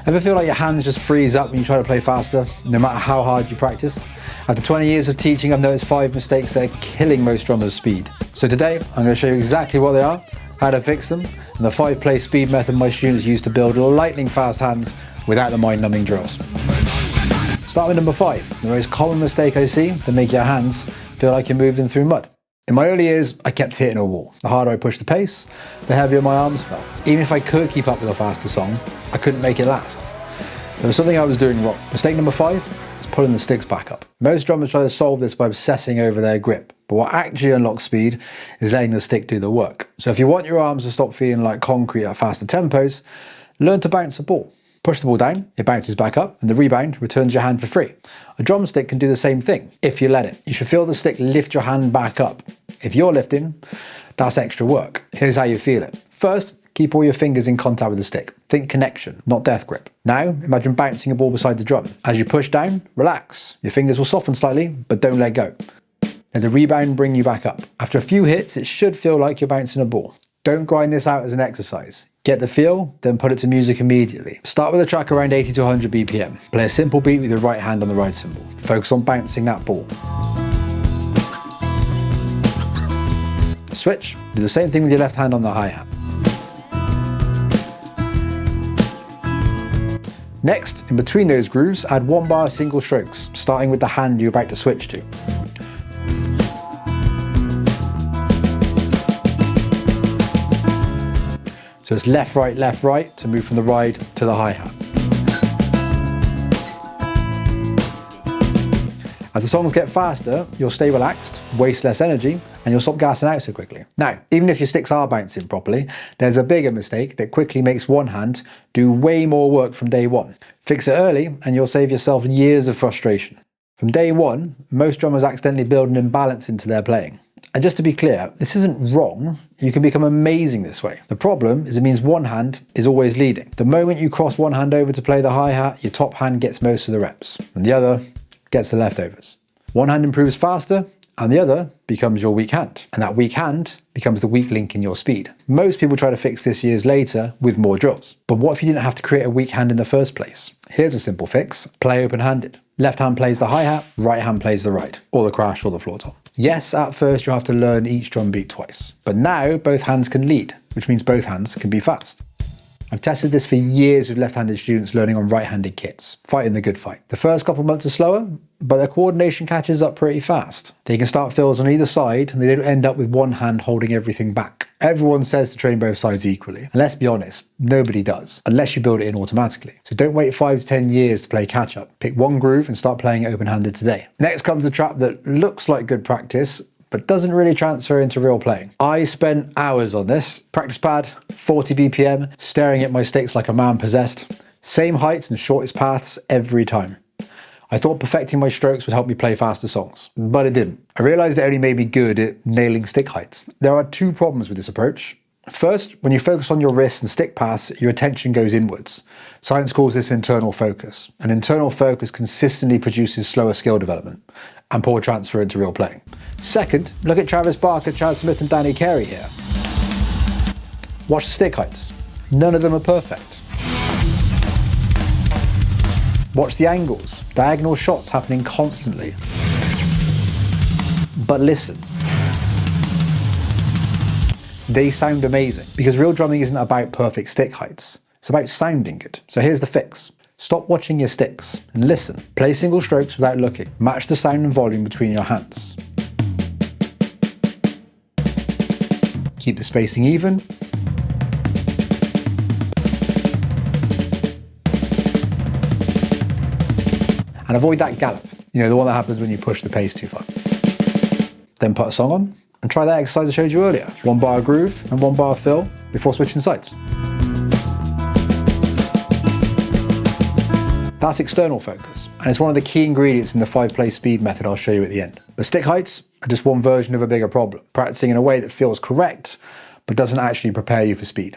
Ever feel like your hands just freeze up when you try to play faster, no matter how hard you practice? After 20 years of teaching, I've noticed 5 mistakes that are killing most drummers' speed. So today, I'm going to show you exactly what they are, how to fix them, and the 5-play speed method my students use to build lightning fast hands without the mind-numbing drills. Start with number 5, the most common mistake I see that make your hands feel like you're moving through mud. In my early years, I kept hitting a wall. The harder I pushed the pace, the heavier my arms felt. Even if I could keep up with a faster song, I couldn't make it last. There was something I was doing wrong. Mistake number 5 is pulling the sticks back up. Most drummers try to solve this by obsessing over their grip, but what actually unlocks speed is letting the stick do the work. So if you want your arms to stop feeling like concrete at faster tempos, learn to bounce a ball. Push the ball down, it bounces back up, and the rebound returns your hand for free. A drumstick can do the same thing, if you let it. You should feel the stick lift your hand back up. If you're lifting, that's extra work. Here's how you feel it. First, keep all your fingers in contact with the stick. Think connection, not death grip. Now, imagine bouncing a ball beside the drum. As you push down, relax. Your fingers will soften slightly, but don't let go. Let the rebound bring you back up. After a few hits, it should feel like you're bouncing a ball. Don't grind this out as an exercise. Get the feel, then put it to music immediately. Start with a track around 80 to 100 BPM. Play a simple beat with your right hand on the ride cymbal. Focus on bouncing that ball. Switch, do the same thing with your left hand on the hi-hat. Next, in between those grooves, add 1 bar single strokes, starting with the hand you're about to switch to. So it's left, right to move from the ride to the hi-hat. As the songs get faster, you'll stay relaxed, waste less energy, and you'll stop gassing out so quickly. Now, even if your sticks are bouncing properly, there's a bigger mistake that quickly makes one hand do way more work from day one. Fix it early, and you'll save yourself years of frustration. From day one, most drummers accidentally build an imbalance into their playing. And just to be clear, this isn't wrong. You can become amazing this way. The problem is it means one hand is always leading. The moment you cross one hand over to play the hi-hat, your top hand gets most of the reps, and the other gets the leftovers. One hand improves faster, and the other becomes your weak hand. And that weak hand becomes the weak link in your speed. Most people try to fix this years later with more drills. But what if you didn't have to create a weak hand in the first place? Here's a simple fix. Play open-handed. Left hand plays the hi-hat, right hand plays the ride, or the crash or the floor tom. Yes, at first you'll have to learn each drum beat twice, but now both hands can lead, which means both hands can be fast. I've tested this for years with left-handed students learning on right-handed kits, fighting the good fight. The first couple months are slower, but their coordination catches up pretty fast. They can start fills on either side and they don't end up with one hand holding everything back. Everyone says to train both sides equally, and let's be honest, nobody does, unless you build it in automatically. So don't wait 5 to 10 years to play catch-up. Pick one groove and start playing it open-handed today. Next comes the trap that looks like good practice, but doesn't really transfer into real playing. I spent hours on this. Practice pad, 40 BPM, staring at my sticks like a man possessed. Same heights and shortest paths every time. I thought perfecting my strokes would help me play faster songs, but it didn't. I realized it only made me good at nailing stick heights. There are 2 problems with this approach. First, when you focus on your wrists and stick paths, your attention goes inwards. Science calls this internal focus. And internal focus consistently produces slower skill development and poor transfer into real playing. Second, look at Travis Barker, Chad Smith and Danny Carey here. Watch the stick heights. None of them are perfect. Watch the angles, diagonal shots happening constantly. But listen. They sound amazing because real drumming isn't about perfect stick heights. It's about sounding good. So here's the fix. Stop watching your sticks and listen. Play single strokes without looking. Match the sound and volume between your hands. Keep the spacing even. And avoid that gallop. You know, the one that happens when you push the pace too far. Then put a song on and try that exercise I showed you earlier. 1 bar groove and 1 bar fill before switching sides. That's external focus, and it's one of the key ingredients in the 5-play speed method I'll show you at the end. But stick heights are just one version of a bigger problem, practicing in a way that feels correct, but doesn't actually prepare you for speed.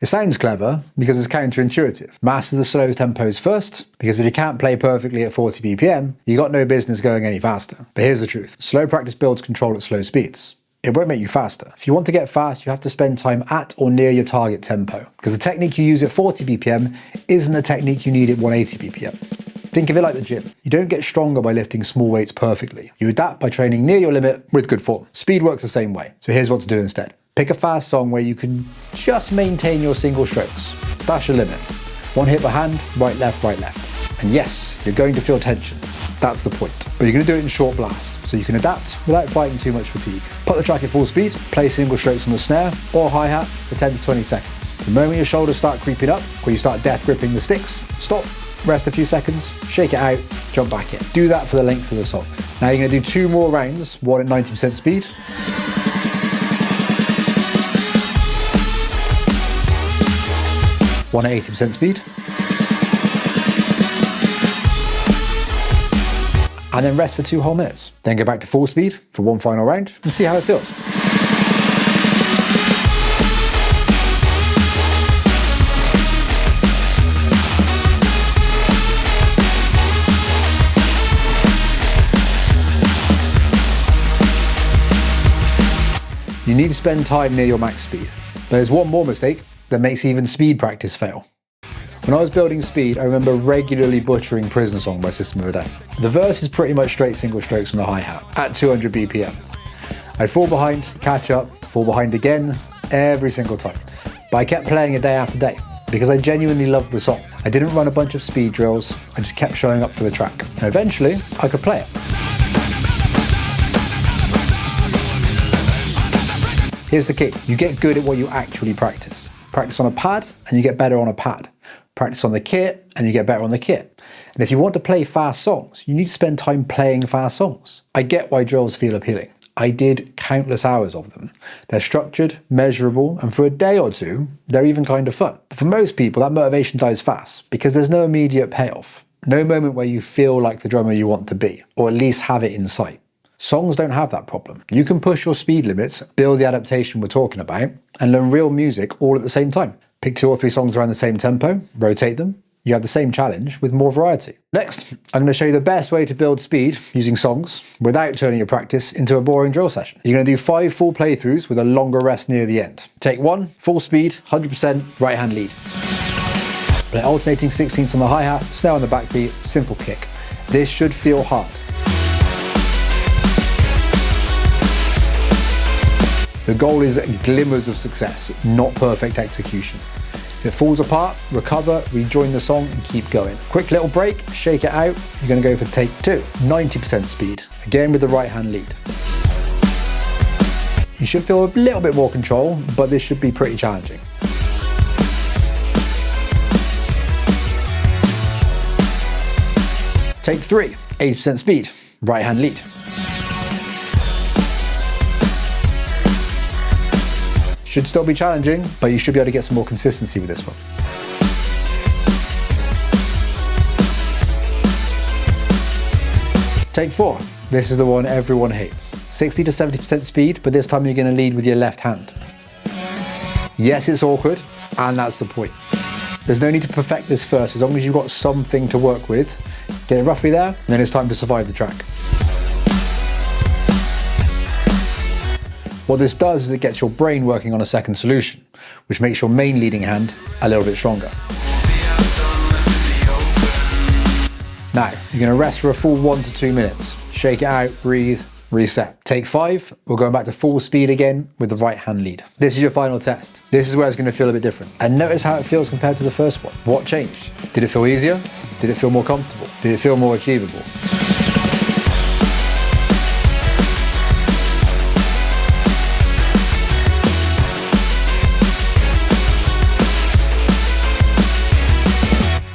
It sounds clever because it's counterintuitive. Master the slow tempos first, because if you can't play perfectly at 40 BPM, you got no business going any faster. But here's the truth. Slow practice builds control at slow speeds. It won't make you faster. If you want to get fast, you have to spend time at or near your target tempo, because the technique you use at 40 BPM isn't the technique you need at 180 BPM. Think of it like the gym. You don't get stronger by lifting small weights perfectly. You adapt by training near your limit with good form. Speed works the same way. So here's what to do instead. Pick a fast song where you can just maintain your single strokes. That's your limit. One hit per hand, right, left, right, left. And yes, you're going to feel tension. That's the point. But you're going to do it in short blasts, so you can adapt without fighting too much fatigue. Put the track at full speed, play single strokes on the snare or hi-hat for 10 to 20 seconds. The moment your shoulders start creeping up, or you start death gripping the sticks, stop, rest a few seconds, shake it out, jump back in. Do that for the length of the song. Now you're going to do 2 more rounds, one at 90% speed, one at 80% speed, and then rest for 2 whole minutes. Then go back to full speed for one final round and see how it feels. You need to spend time near your max speed. There's one more mistake that makes even speed practice fail. When I was building speed, I remember regularly butchering Prison Song by System of a Down. The verse is pretty much straight single strokes on the hi-hat at 200 BPM. I'd fall behind, catch up, fall behind again, every single time. But I kept playing it day after day because I genuinely loved the song. I didn't run a bunch of speed drills, I just kept showing up for the track. And eventually, I could play it. Here's the key. You get good at what you actually practice. Practice on a pad and you get better on a pad. Practice on the kit and you get better on the kit. And if you want to play fast songs, you need to spend time playing fast songs. I get why drills feel appealing. I did countless hours of them. They're structured, measurable, and for a day or two, they're even kind of fun. But for most people, that motivation dies fast because there's no immediate payoff. No moment where you feel like the drummer you want to be, or at least have it in sight. Songs don't have that problem. You can push your speed limits, build the adaptation we're talking about, and learn real music all at the same time. Pick 2 or 3 songs around the same tempo, rotate them. You have the same challenge with more variety. Next, I'm going to show you the best way to build speed using songs without turning your practice into a boring drill session. You're going to do 5 full playthroughs with a longer rest near the end. Take 1, full speed, 100% right hand lead. Play alternating 16ths on the hi-hat, snare on the backbeat, simple kick. This should feel hard. The goal is glimmers of success, not perfect execution. If it falls apart, recover, rejoin the song and keep going. Quick little break, shake it out. You're going to go for take 2, 90% speed, again with the right hand lead. You should feel a little bit more control, but this should be pretty challenging. Take 3, 80% speed, right hand lead. Should still be challenging, but you should be able to get some more consistency with this one. Take 4. This is the one everyone hates. 60 to 70% speed, but this time you're going to lead with your left hand. Yes, it's awkward, and that's the point. There's no need to perfect this first, as long as you've got something to work with. Get it roughly there, and then it's time to survive the track. What this does is it gets your brain working on a second solution, which makes your main leading hand a little bit stronger. Now, you're going to rest for a full 1 to 2 minutes. Shake it out, breathe, reset. Take 5, we're going back to full speed again with the right hand lead. This is your final test. This is where it's going to feel a bit different. And notice how it feels compared to the first one. What changed? Did it feel easier? Did it feel more comfortable? Did it feel more achievable?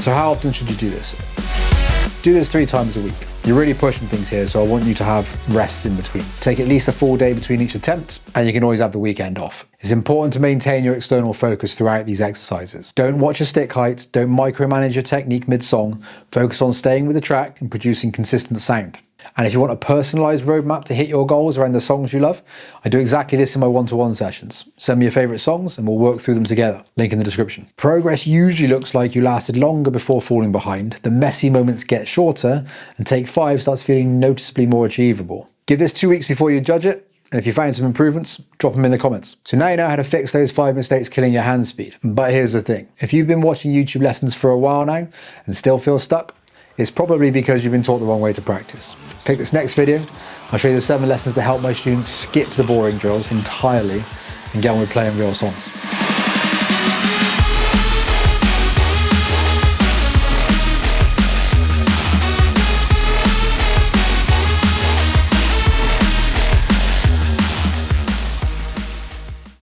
So how often should you do this? Do this 3 times a week. You're really pushing things here, so I want you to have rests in between. Take at least a full day between each attempt, and you can always have the weekend off. It's important to maintain your external focus throughout these exercises. Don't watch your stick height, don't micromanage your technique mid-song, focus on staying with the track and producing consistent sound. And if you want a personalised roadmap to hit your goals around the songs you love, I do exactly this in my one-to-one sessions. Send me your favourite songs and we'll work through them together. Link in the description. Progress usually looks like you lasted longer before falling behind, the messy moments get shorter, and take 5 starts feeling noticeably more achievable. Give this 2 weeks before you judge it, And if you find some improvements, drop them in the comments. So now you know how to fix those 5 mistakes killing your hand speed. But here's the thing. If you've been watching YouTube lessons for a while now and still feel stuck, it's probably because you've been taught the wrong way to practice. Click this next video. I'll show you the 7 lessons to help my students skip the boring drills entirely and get on with playing real songs.